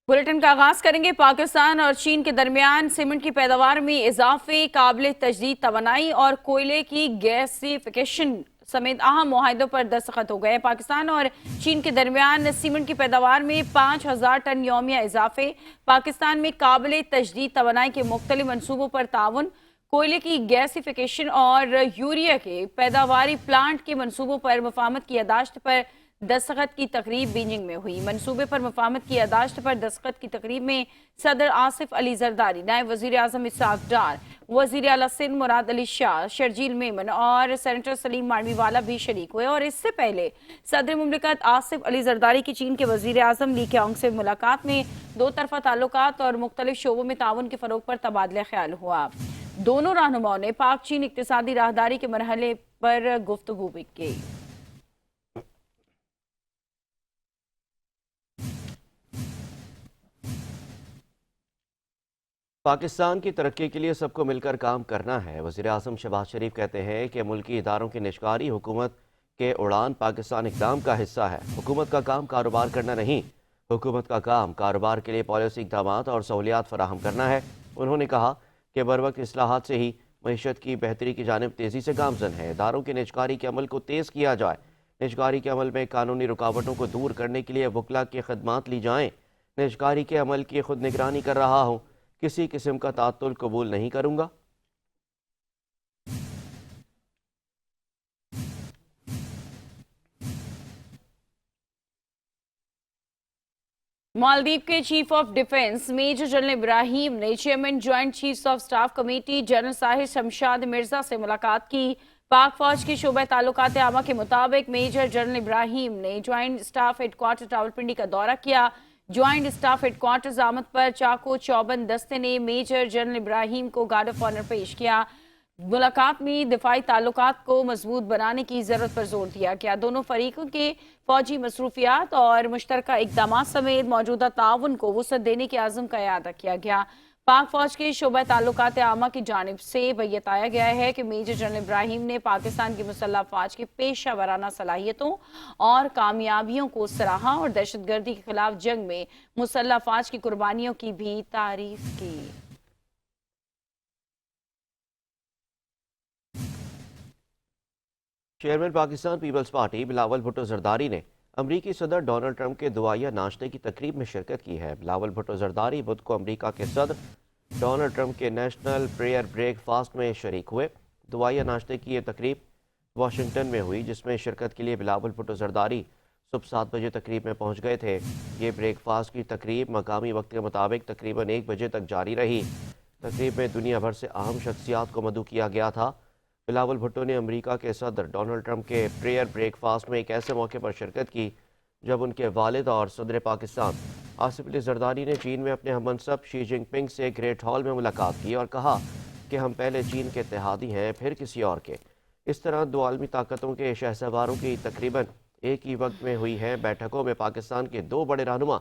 Bulletin का आगाज करेंगे। पाकिस्तान और चीन के दरमियान सीमेंट की पैदावार में इजाफे, काबिल तजदीद तवानाई और कोयले की गैसिफिकेशन समेत अहम मुआहिदों पर दस्तखत हो गए। पाकिस्तान और चीन के दरमियान सीमेंट की पैदावार में 5,000 टन यौमिया इजाफे, पाकिस्तान में काबिल तजदीद तवानाई के मुख्तलिफ मनसूबों पर ताउन, कोयले की गैसिफिकेशन और यूरिया के पैदावारी प्लांट के मनसूबों पर मुफाहमत की यादाश्त पर दस्तखत की तकरीब बीजिंग में हुई। मनसूबे पर मुफाहमत की यादाश्त पर दस्तखत की तकरीब में सदर आसिफ अली जरदारी, नायब वजीर आजम इसहाक डार, वजीर आला सिंध मुराद अली शाह, शर्जील मेमन और सेनेटर सलीम मांडवीवाला भी शरीक हुए। और इससे पहले सदर मुमलिकत आसिफ अली जरदारी की चीन के वजीर आजम ली केओंग से मुलाकात में दो तरफा ताल्लुकात और मुख्तलिफ शोबों में ताउन के फरोग पर तबादला ख्याल हुआ। दोनों रहनुमाओं ने पाक चीन इक्तिसादी राहदारी के मरहले पर गुफ्तगू भी की। पाकिस्तान की तरक्की के लिए सबको मिलकर काम करना है। वज़ीर आज़म शहबाज शरीफ कहते हैं कि मुल्की इदारों की निजकारी हुकूमत के उड़ान पाकिस्तान इक़दाम का हिस्सा है। हुकूमत का काम कारोबार करना नहीं, हुकूमत का काम कारोबार के लिए पॉलिसी इक़दाम और सहूलियात फराहम करना है। उन्होंने कहा कि बरवक्त इस्लाहात से ही मईशत की बेहतरी की जानिब तेज़ी से गामज़न है। इदारों की निजकारी के अमल को तेज़ किया जाए। निजकारी के अमल में कानूनी रुकावटों को दूर करने के लिए वकला की खदमात ली जाएँ। निजकारी के अमल की खुद निगरानी कर रहा हूँ, किसी किस्म का तातुल कबूल नहीं करूंगा। मालदीव के chief of defence major general Ibrahim ने chairman joint chiefs of staff committee general Sahir Shamshad Mirza से मुलाकात की। पाक फौज के शोबे ताल्लुकात आमा के मुताबिक मेजर जनरल इब्राहिम ने ज्वाइंट स्टाफ हेडक्वार्टर रावलपिंडी का दौरा किया। ज्वाइंट स्टाफ हेडक्वार्टर आमद पर चाको चौबंद दस्ते ने मेजर जनरल इब्राहिम को गार्ड ऑफ ऑनर पेश किया। मुलाकात में दिफाई ताल्लुकात को मजबूत बनाने की जरूरत पर जोर दिया गया। दोनों फरीकों के फौजी मसरूफियात और मुश्तरका इकदाम समेत मौजूदा ताउन को वसअत देने के आज़म का इआदा किया गया। पाक फौज के शोबा ताल्लुकात आमा की जानिब से बताया गया है कि मेजर जनरल इब्राहिम ने पाकिस्तान की मुसल्लह फौज की पेशा वराना सलाहियतों और कामयाबियों को सराहा और दहशतगर्दी के खिलाफ जंग में मुसल्लह फौज की कुर्बानियों की भी तारीफ की। चेयरमैन पाकिस्तान पीपल्स पार्टी बिलावल भुट्टो जरदारी ने अमरीकी सदर डोनाल्ड ट्रंप के दुआया नाश्ते की तकरीब में शिरकत की है। बिलावल भुट्टो जरदारी बुध को अमरीका के सदर डोनाल्ड ट्रंप के नेशनल प्रेयर ब्रेकफास्ट में शरीक हुए। दुआया नाश्ते की ये तकरीब वाशिंगटन में हुई, जिसमें शिरकत के लिए बिलावल भुट्टो जरदारी सुबह 7 बजे तकरीब में पहुंच गए थे। ये ब्रेकफास्ट की तकरीब मकामी वक्त के मुताबिक तकरीबन 1 बजे तक जारी रही। तकरीब में दुनिया भर से अहम शख्सियात को मदऊ किया गया था। बिलावल भुट्टो ने अमेरिका के सदर डोनाल्ड ट्रंप के प्रेयर ब्रेकफास्ट में एक ऐसे मौके पर शिरकत की जब उनके वालिद और सदर पाकिस्तान आसिफ अली जरदारी ने चीन में अपने हममनसब शी जिनपिंग से ग्रेट हॉल में मुलाकात की और कहा कि हम पहले चीन के इत्तेहादी हैं, फिर किसी और के। इस तरह दो आलमी ताकतों के शहसवारों की तकरीबन एक ही वक्त में हुई है बैठकों में पाकिस्तान के 2 बड़े रहनुमा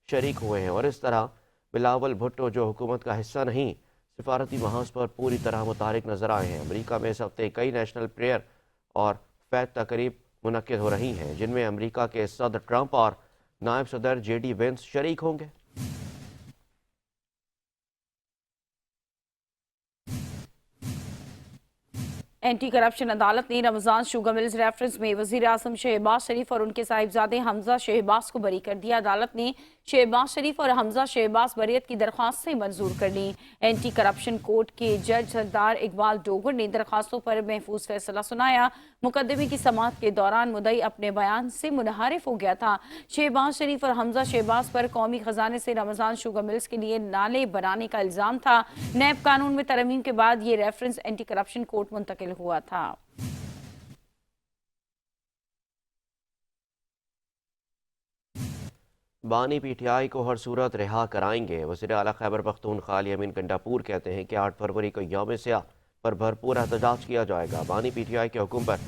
शरीक हुए हैं। और इस तरह बिलावल भुट्टो, जो हुकूमत का हिस्सा नहीं, सिफारती महाज पर पूरी तरह मुतारिक नजर आए हैं। अमेरिका में इस हफ्ते कई नेशनल प्रेयर और फैत तकरीब मुनक्किद हो रही हैं, जिनमें अमेरिका के सदर ट्रंप और नायब सदर JD वेंस शरीक होंगे। एंटी करप्शन अदालत ने रमजान शुगर मिल्स रेफरेंस में वजीर आजम शहबाज शरीफ और उनके साहिबजादे हमजा शहबाज को बरी कर दिया। अदालत ने शहबाज शरीफ और हमजा शहबाज बरियत की दरख्वास्त से मंजूर कर ली। एंटी करप्शन कोर्ट के जज सरदार इकबाल डोगर ने दरख्वास्तों पर महफूज फैसला सुनाया। मुकदमे की समाअत के दौरान मुदई अपने बयान से मुनहरिफ हो गया था। शहबाज शरीफ और हमजा शहबाज पर कौमी खजाने से रमजान शुगर मिल्स के लिए नाले बनाने का इल्जाम था। नैब कानून में तरमीम के बाद ये रेफरेंस एंटी करप्शन कोर्ट मुंतकिल हुआ था। बानी PTI को हर सूरत रिहा कराएंगे। वज़ीर आला खैबर पख्तूनख्वा अमीन गंडापुर कहते हैं कि 8 फरवरी को यौम सियाह पर भरपूर एहतजाज किया जाएगा। बानी PTI के हुक्म पर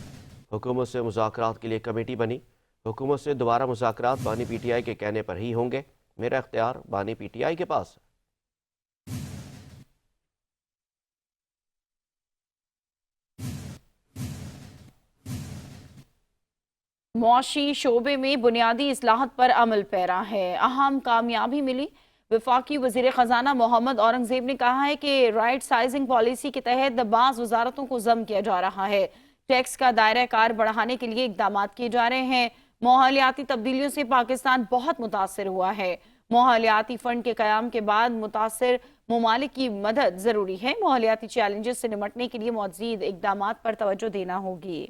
हुकूमत से मुज़ाकरात के लिए कमेटी बनी। हुकूमत से दोबारा मुज़ाकरात बानी PTI के कहने पर ही होंगे। मेरा इख्तियार बानी PTI के पास है। मुआशी शोबे में बुनियादी इस्लाहत पर अमल पैरा है। अहम कामयाबी मिली। वफाकी वजीर खजाना मोहम्मद औरंगजेब ने कहा है कि राइट साइजिंग पॉलिसी के तहत बाज़ वजारतों को जम किया जा रहा है। टैक्स का दायरा कार बढ़ाने के लिए इकदाम किए जा रहे हैं। माहौलियाती तब्दीलियों से पाकिस्तान बहुत मुतासर हुआ है। माहौलियाती फंड के कयाम के बाद मुतासर ममालिक की मदद जरूरी है। माहौलियाती चैलेंजेस से निमटने के लिए मज़ीद इकदाम पर तवज्जो देना होगी।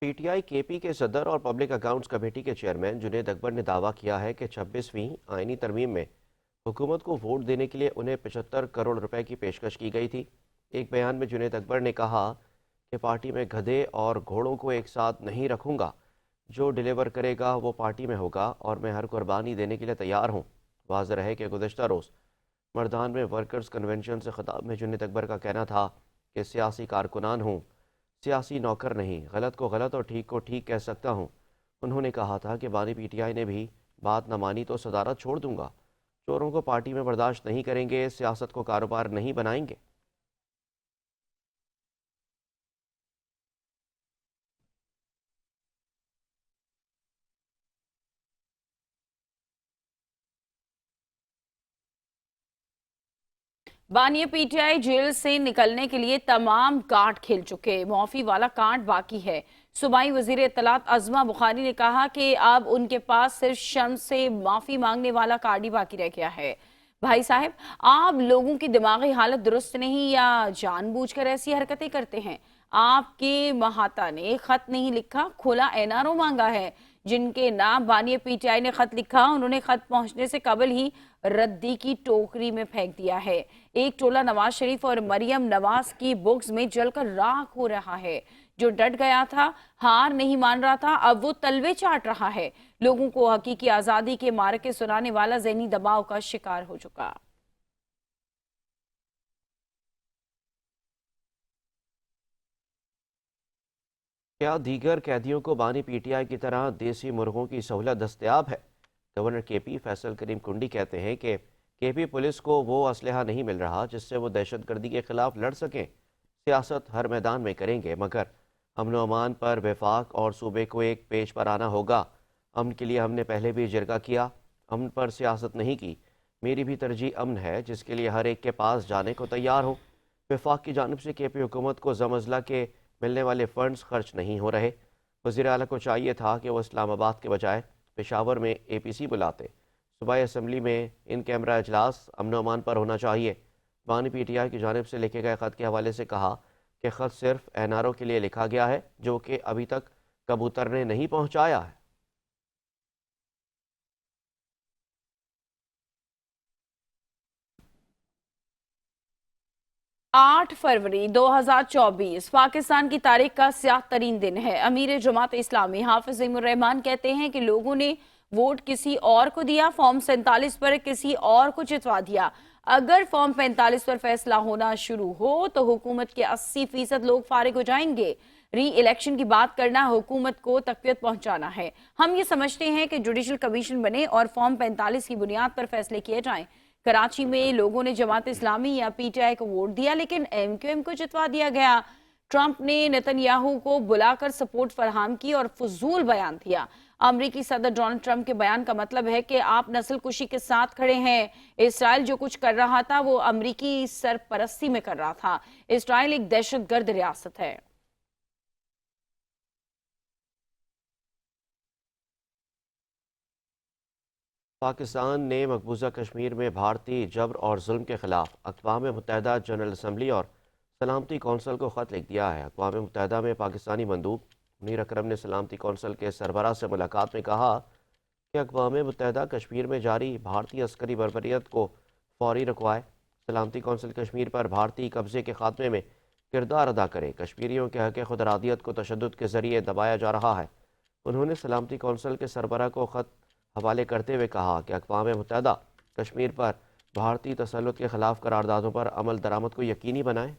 पीटीआई केपी के सदर और पब्लिक अकाउंट्स कमेटी के चेयरमैन जुनेद अकबर ने दावा किया है कि 26वीं आईनी तरमीम में हुकूमत को वोट देने के लिए उन्हें 75 करोड़ रुपए की पेशकश की गई थी। एक बयान में जुनेद अकबर ने कहा कि पार्टी में गधे और घोड़ों को एक साथ नहीं रखूंगा, जो डिलीवर करेगा वो पार्टी में होगा और मैं हर कुर्बानी देने के लिए तैयार हूँ। वाज़ेह रहे कि गुज़श्ता रोज़ मर्दान में वर्कर्स कन्वेंशन से खिताब में जुनेद अकबर का कहना था कि सियासी कारकुनान हूँ, सियासी नौकर नहीं, गलत को गलत और ठीक को ठीक कह सकता हूँ। उन्होंने कहा था कि बानी पीटीआई ने भी बात न मानी तो सदारत छोड़ दूंगा। चोरों को पार्टी में बर्दाश्त नहीं करेंगे, सियासत को कारोबार नहीं बनाएंगे। बानिया पीटीआई जेल से निकलने के लिए तमाम कार्ड खेल चुके, मुआफी वाला कार्ड बाकी है। सूबाई वजीर इत्तलात अज़मा बुखारी ने कहा कि अब उनके पास सिर्फ शर्म से माफी मांगने वाला कार्ड ही बाकी रह गया है। भाई साहब, आप लोगों की दिमागी हालत दुरुस्त नहीं या जानबूझकर ऐसी हरकतें करते हैं? आपके महाता ने खत नहीं लिखा, खुला एनआरओ मांगा है। जिनके नाम बानिया पीटीआई ने खत लिखा, उन्होंने खत पहुंचने से कबल ही रद्दी की टोकरी में फेंक दिया है। एक टोला नवाज शरीफ और मरियम नवाज की बुक्स में जलकर राख हो रहा है। जो डट गया था, हार नहीं मान रहा था, अब वो तलवे चाट रहा है। लोगों को हकीकी आजादी के मारके सुनाने वाला ज़हनी दबाव का शिकार हो चुका। क्या दीगर कैदियों को बानी पीटीआई की तरह देसी मुर्गों की सहूलत दस्तयाब है? गवर्नर केपी फैसल करीम कुंडी कहते हैं कि केपी पुलिस को वो असलहा नहीं मिल रहा जिससे वो दहशतगर्दी के खिलाफ लड़ सकें। सियासत हर मैदान में करेंगे, मगर अमन व अमान पर वफाक और सूबे को एक पेज पर आना होगा। अमन के लिए हमने पहले भी जिरगा किया, अमन पर सियासत नहीं की। मेरी भी तरजीह अमन है, जिसके लिए हर एक के पास जाने को तैयार हो। वफाक की जानिब से केपी हुकूमत को ज़मज़ला के मिलने वाले फंड्स खर्च नहीं हो रहे। वज़ीर आला को चाहिए था कि वो इस्लामाबाद के बजाय पेशावर में APC बुलाते। सूबाई असम्बली में इन कैमरा इजलास अमन व अमान पर होना चाहिए। बानी पीटीआई की जानिब से लिखे गए ख़त के हवाले से कहा कि ख़त सिर्फ NRO के लिए लिखा गया है, जो कि अभी तक कबूतर ने नहीं पहुँचाया है। 8 फरवरी 2024 पाकिस्तान की तारीख का स्याह तरीन दिन है। अमीर जमात इस्लामी हाफिज इमर रहमान कहते हैं कि लोगों ने वोट किसी और को दिया, फॉर्म 47 पर किसी और को जितवा दिया। अगर फॉर्म 45 पर फैसला होना शुरू हो तो हुकूमत के 80% लोग फारिग हो जाएंगे। री इलेक्शन की बात करना हुकूमत को तकवीत पहुंचाना है। हम ये समझते हैं कि जुडिशल कमीशन बने और फॉर्म 45 की बुनियाद पर फैसले किए जाएं। कराची में लोगों ने जमात इस्लामी या पीटीआई को वोट दिया, लेकिन MQM को जितवा दिया गया। ट्रंप ने नेतन्याहू को बुलाकर सपोर्ट फराहम की और फजूल बयान दिया। अमरीकी सदर डोनाल्ड ट्रंप के बयान का मतलब है कि आप नस्ल कुशी के साथ खड़े हैं। इसराइल जो कुछ कर रहा था वो अमरीकी सरपरस्ती में कर रहा था। इसराइल एक दहशतगर्द रियासत है। पाकिस्तान ने मकबूजा कश्मीर में भारतीय जबर और जुल्म के खिलाफ अक़वाम मुत्तहिदा जनरल असम्बली और सलामती कौंसल को ख़त लिख दिया है। अक़वाम मुत्तहिदा में पाकिस्तानी मंदूब मुनीर अकरम ने सलामती कौंसल के सरबराह से मुलाकात में कहा कि अक़वाम मुत्तहिदा कश्मीर में जारी भारतीय अस्करी बर्बरियत को फौरी रुकवाए। सलामती कौंसल कश्मीर पर भारतीय कब्जे के खात्मे में किरदार अदा करे। कश्मीरियों के हक़ खुदरादियत को तशद्दुद के ज़रिए दबाया जा रहा है। उन्होंने सलामती कौंसल के सरबराह को ख़त हवाले करते हुए कहा कि अक़वाम मुत्तहिदा कश्मीर पर भारतीय तसल्लुत के खिलाफ करारदादों पर अमल दरामद को यकीनी बनाए।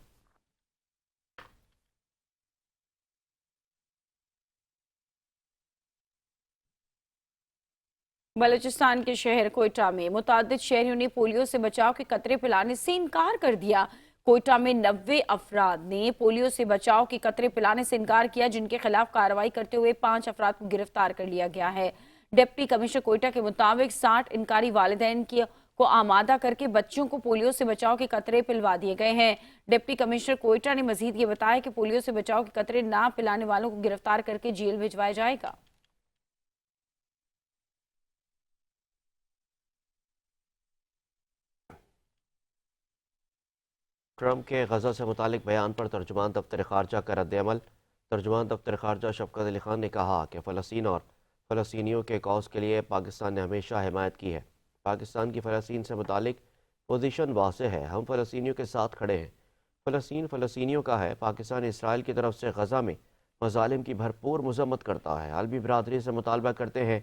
बलूचिस्तान के शहर कोयटा में मुतादिद शहरियों ने पोलियो से बचाव के कतरे पिलाने से इनकार कर दिया। कोयटा में 90 अफराद ने पोलियो से बचाव के कतरे पिलाने से इनकार किया, जिनके खिलाफ कार्रवाई करते हुए 5 अफराद को गिरफ्तार कर लिया गया है। डिप्टी कमिश्नर कोयटा के मुताबिक 60 इनकारी वालिदैन को आमादा करके बच्चों को पोलियो से बचाव के कतरे पिलवा दिए गए हैं। डिप्टी कमिश्नर कोयटा ने मजीद ये बताया कि पोलियो से बचाव के कतरे ना पिलाने वालों को गिरफ्तार करके जेल भिजवाया जाएगा। ट्रंप के गज़ा से मुतालिक बयान पर तर्जुमान दफ्तर ख़ारजा का रद्द-ए-अमल। तर्जुमान दफ्तर ख़ारजा शफ़क़त अली ख़ान ने कहा कि फ़लस्तीन और फ़लस्तीनियों के कौज़ के लिए पाकिस्तान ने हमेशा हिमायत की है। पाकिस्तान की फ़लस्तीन से मुतालिक पोजीशन वाज़ेह है, हम फ़लस्तीनियों के साथ खड़े हैं। फ़लस्तीन फ़लस्तीनियों का है। पाकिस्तान इसराइल की तरफ से गज़ा में मज़ालिम की भरपूर मज़म्मत करता है। आलमी बरादरी से मुतालबा करते हैं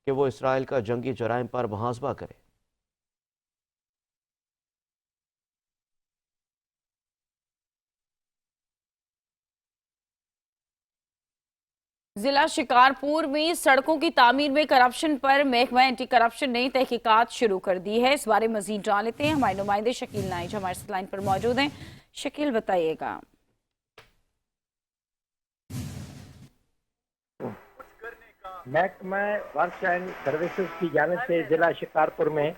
कि वो इसराइल का जंगी जराइम पर मुहासबा करे। जिला शिकारपुर में सड़कों की तामीर में करप्शन पर महकमा एंटी करप्शन ने तहकीकात शुरू कर दी है। इस बारे में मजीद जान लेते हैं। हमारे नुमाइंदे शकील नाइज हमारे साथ लाइन पर मौजूद हैं। शकील, बताइएगा। महकमा वर्क्स एंड सर्विसेज की जानिब से जिला शिकारपुर में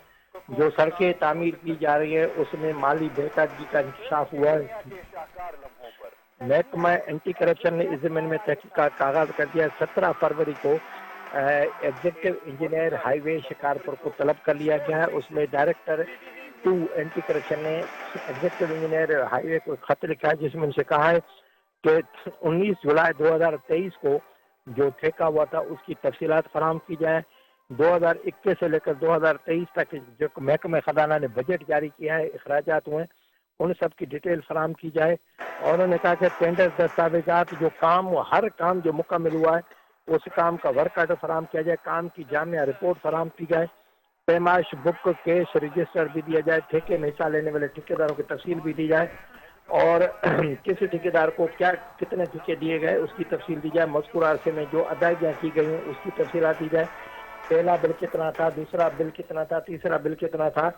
जो सड़कें तामीर की जा रही है उसमें माली बेकायदगी का इंकशाफ हुआ है। महकमा एंटी करप्शन ने इस ज़मीन में तहकीकात का आगाज कर दिया। 17 फरवरी को एग्जीक्यूटिव इंजीनियर हाईवे शिकारपुर को तलब कर लिया गया है। उसमें डायरेक्टर 2 एंटी करप्शन ने एग्जीक्यूटिव इंजीनियर हाईवे को खत लिखा है, जिसमें उनसे कहा है कि 19 जुलाई 2023 को जो ठेका हुआ था उसकी तफसीलात फराहम की जाए। 2021 से लेकर 2023 तक जो महकमे खजाना ने बजट जारी किया है, अखराजात हुए, उन सब की डिटेल फराहम की जाए। और उन्होंने कहा कि टेंडर दस्तावेजात जो काम हर काम जो मुकम्मल हुआ है उस काम का वर्क आर्डर फराहम किया जाए, काम की जामिया रिपोर्ट फराहम की जाए, पैमाइश बुक केस रजिस्टर भी दिया जाए, ठेके में हिस्सा लेने वाले ठेकेदारों की तफसील भी दी जाए और किसी ठेकेदार को क्या कितने ठेके दिए गए उसकी तफसील दी जाए। मज़कूर अरसे में जो अदायगियाँ की गई हैं उसकी तफसीलात दी जाए। पहला बिल कितना था, दूसरा बिल कितना था, तीसरा बिल कितना था,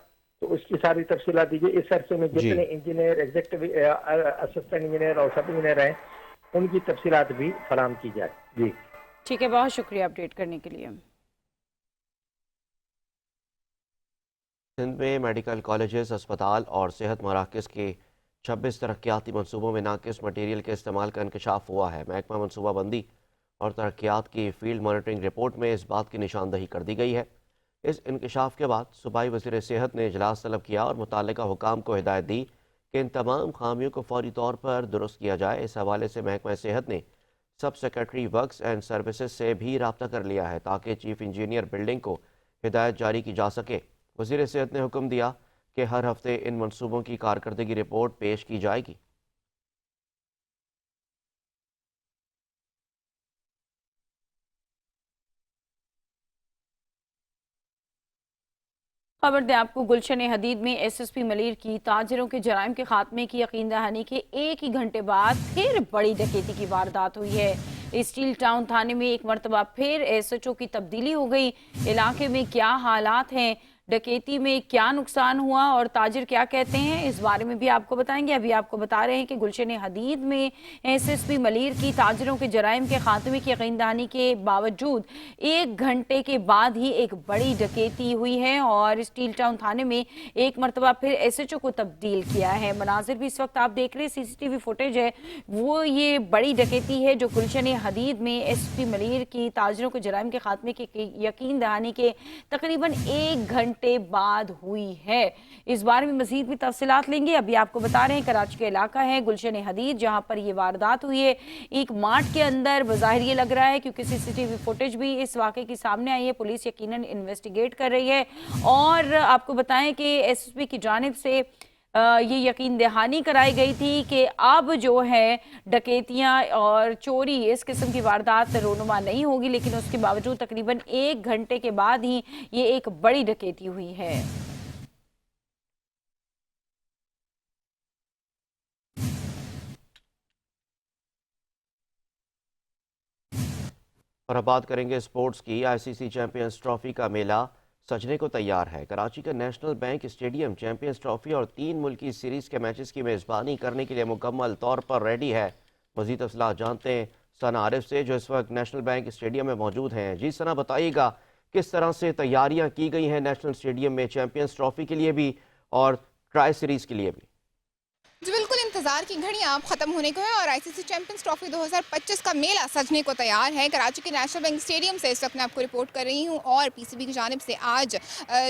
तो उसकी सारी तफसीलात दीजिए। इस अरसे में जितने इंजीनियर एग्जीक्यूटिव असिस्टेंट इंजीनियर और सब इंजीनियर हैं उनकी तफसीलात भी फराहम की जाए। जी ठीक है, बहुत शुक्रिया अपडेट करने के लिए। सिंध में मेडिकल कॉलेजेस, अस्पताल और सेहत मराकज़ के 26 तरक्याती मनसूबों में नाकिस मटीरियल के इस्तेमाल का इंकशाफ हुआ है। महकमा मनसूबाबंदी और तरक्यात की फील्ड मॉनिटरिंग रिपोर्ट में इस बात की निशानदही कर दी गई है। इस इंकशाफ के बाद सूबाई वज़ीर सेहत ने इजलास तलब किया और मुताल्लिका हुकाम को हिदायत दी कि इन तमाम खामियों को फौरी तौर पर दुरुस्त किया जाए। इस हवाले से महकमा सेहत ने सब सेक्रेटरी वर्क्स एंड सर्विसेज से भी रब्ता कर लिया है ताकि चीफ इंजीनियर बिल्डिंग को हिदायत जारी की जा सके। वज़ीर सेहत ने हुक्म दिया कि हर हफ्ते इन मनसूबों की कारकर्दगी रिपोर्ट पेश की जाएगी। खबर दें आपको, गुलशन हदीद में एसएसपी मलिर की ताजिरों के जराइम के खात्मे की यकीन दहानी के एक ही घंटे बाद फिर बड़ी डकैती की वारदात हुई है। स्टील टाउन थाने में एक मरतबा फिर एसएचओ की तब्दीली हो गई। इलाके में क्या हालात हैं, डकैती में क्या नुकसान हुआ और ताजिर क्या कहते हैं, इस बारे में भी आपको बताएंगे। अभी आपको बता रहे हैं कि गुलशन हदीद में एसएसपी मलिर की ताजिरों के जराइम के खात्मे की यकीन दहानी के बावजूद एक घंटे के बाद ही एक बड़ी डकैती हुई है और स्टील टाउन थाने में एक मरतबा फिर एसएचओ को तब्दील किया है। मनाजिर भी इस वक्त आप देख रहे हैं, सीसीटीवी फुटेज है, वो ये बड़ी डकैती है जो गुलशन हदीद में एसएसपी मलिर की ताजिरों के जराइम के खात्मे के यकीन दहानी के तकरीबन एक घंटे बाद हुई है। इस बारे में मजीद भी तफसीलात लेंगे। अभी आपको बता रहे हैं कराची का इलाका है गुलशन हदीद जहां पर यह वारदात हुई है, एक मार्ट के अंदर। बज़ाहिर ये लग रहा है क्योंकि सीसीटीवी फुटेज भी इस वाक़े की सामने आई है, पुलिस यकीनन इन्वेस्टिगेट कर रही है। और आपको बताएं कि एसएसपी की जानिब से ये यकीन दहानी कराई गई थी कि अब जो है डकैतियां और चोरी इस किस्म की वारदात रोनुमा नहीं होगी, लेकिन उसके बावजूद तकरीबन एक घंटे के बाद ही ये एक बड़ी डकैती हुई है। और अब बात करेंगे स्पोर्ट्स की। आईसीसी चैंपियंस ट्रॉफी का मेला سجنے کو تیار ہے۔ کراچی کا national bank stadium champions trophy اور 3 ملکی سیریز کے میچز کی میزبانی کرنے کے لیے مکمل طور پر ریڈی ہے۔ مزید تفصیلات جانتے ہیں ثنا عارف سے، جو اس وقت نیشنل بینک اسٹیڈیم میں موجود ہیں۔ جی ثنا، بتائیے گا کس طرح سے تیاریاں کی گئی ہیں نیشنل اسٹیڈیم میں چیمپئنز ٹرافی کے لیے بھی اور ٹرائی سیریز کے لیے بھی؟ جی بالکل، انتظار کی گھڑی آپ ختم ہونے کو ہے اور آئی سی سی چیمپئنز ٹرافی 2025 کا میلہ سجنے کو تیار ہے۔ کراچی کے نیشنل بینک اسٹیڈیم سے اس وقت میں آپ کو رپورٹ کر رہی ہوں اور پی سی بی کی جانب سے آج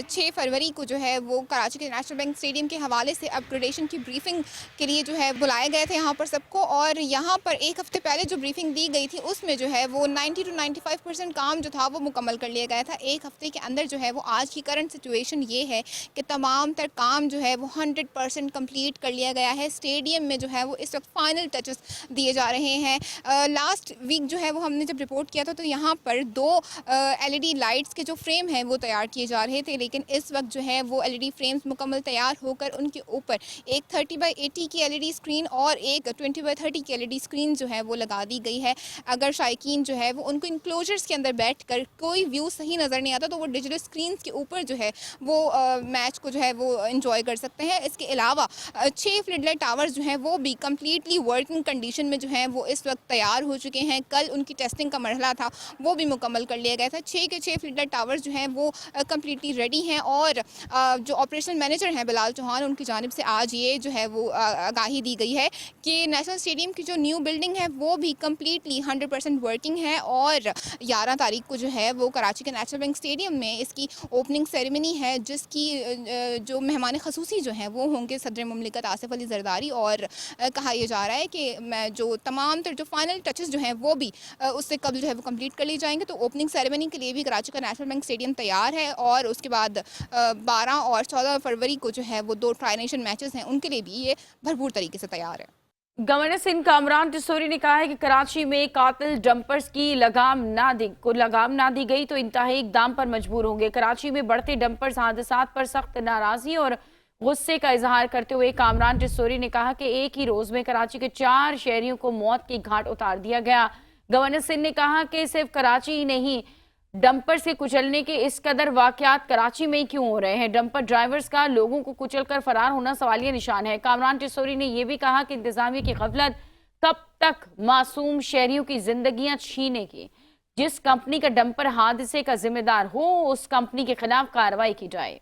6 فروری کو جو ہے وہ کراچی کے نیشنل بینک اسٹیڈیم کے حوالے سے اپ گریڈیشن کی بریفنگ کے لیے جو ہے بلائے گئے تھے یہاں پر سب کو، اور یہاں پر ایک ہفتے پہلے جو بریفنگ دی گئی تھی اس میں جو ہے وہ 90 to 95% کام جو تھا وہ مکمل کر لیا گیا تھا۔ ایک ہفتے کے اندر جو ہے وہ آج کی کرنٹ سچویشن یہ ہے کہ تمام تر کام جو ہے وہ 100% کمپلیٹ کر لیا گیا ہے۔ اسٹیڈیم میں جو ہے وہ اس وقت فائنل ٹچز دیے جا رہے ہیں۔ لاسٹ ویک جو ہے وہ ہم نے جب رپورٹ کیا تھا تو یہاں پر 2 LED لائٹس کے جو فریم ہیں وہ تیار کیے جا رہے تھے، لیکن اس وقت جو ہے وہ LED فریمز مکمل تیار ہو کر ان کے اوپر ایک 30x80 کی LED اسکرین اور ایک 20x30 کی LED اسکرین جو ہے وہ لگا دی گئی ہے۔ اگر شائقین جو ہے وہ ان کو انکلوجرز کے اندر بیٹھ کر کوئی ویو صحیح نظر نہیں آتا تو وہ ڈیجیٹل اسکرینز کے اوپر جو ہے وہ میچ کو جو ہے وہ انجوائے کر سکتے ہیں۔ اس کے علاوہ 6 فلڈ لائٹ ٹاورز جو ہیں وہ بھی کمپلیٹلی ورکنگ کنڈیشن میں جو ہیں وہ اس وقت تیار ہو چکے ہیں۔ کل ان کی ٹیسٹنگ کا مرحلہ تھا وہ بھی مکمل کر لیا گیا تھا۔ 6 کے 6 فلڈ لائٹ ٹاورز جو ہیں وہ کمپلیٹلی ریڈی ہیں، اور جو آپریشنل مینیجر ہیں بلال چوہان، ان کی جانب سے آج یہ جو ہے وہ آگاہی دی گئی ہے کہ نیشنل اسٹیڈیم کی جو نیو بلڈنگ ہے وہ بھی کمپلیٹلی 100% ورکنگ ہے، اور 11 تاریخ کو جو ہے وہ کراچی کے نیشنل بینک اسٹیڈیم میں اس کی اوپننگ سیریمنی ہے، جس کی جو مہمان خصوصی جو ہیں وہ ہوں گے صدر مملکت آصف علی زرداری، اور کہا یہ جا رہا ہے کہ جو تمام تر جو فائنل ٹچز جو ہیں وہ بھی اس سے قبل جو ہے وہ کمپلیٹ کر لی جائیں گے۔ تو اوپننگ سیریمنی کے لیے بھی کراچی کا نیشنل بینک اسٹیڈیم تیار ہے، اور اس کے بعد 12 اور 14 فروری کو جو ہے وہ 2 ٹرائی نیشن میچز ہیں ان کے لیے بھی یہ بھرپور طریقے سے تیار ہے۔ گورنر سندھ کامران ٹسوری نے کہا ہے کہ کراچی میں قاتل ڈمپرز کی لگام نہ دی گئی تو انتہائی اقدام پر مجبور ہوں گے۔ کراچی میں بڑھتے ڈمپرز حادثات پر سخت ناراضی اور غصے کا اظہار کرتے ہوئے کامران ٹسوری نے کہا کہ ایک ہی روز میں کراچی کے 4 شہریوں کو موت کی گھاٹ اتار دیا گیا۔ گورنر سندھ نے کہا کہ صرف کراچی ہی نہیں، ڈمپر سے کچلنے کے اس قدر واقعات کراچی میں ہی کیوں ہو رہے ہیں؟ ڈمپر ڈرائیورز کا لوگوں کو کچل کر فرار ہونا سوالیہ نشان ہے۔ کامران ٹسوری نے یہ بھی کہا کہ انتظامیہ کی غفلت کب تک معصوم شہریوں کی زندگیاں چھینے گی؟ جس کمپنی کا ڈمپر حادثے کا ذمہ دار ہو اس کمپنی کے خلاف کارروائی کی جائے۔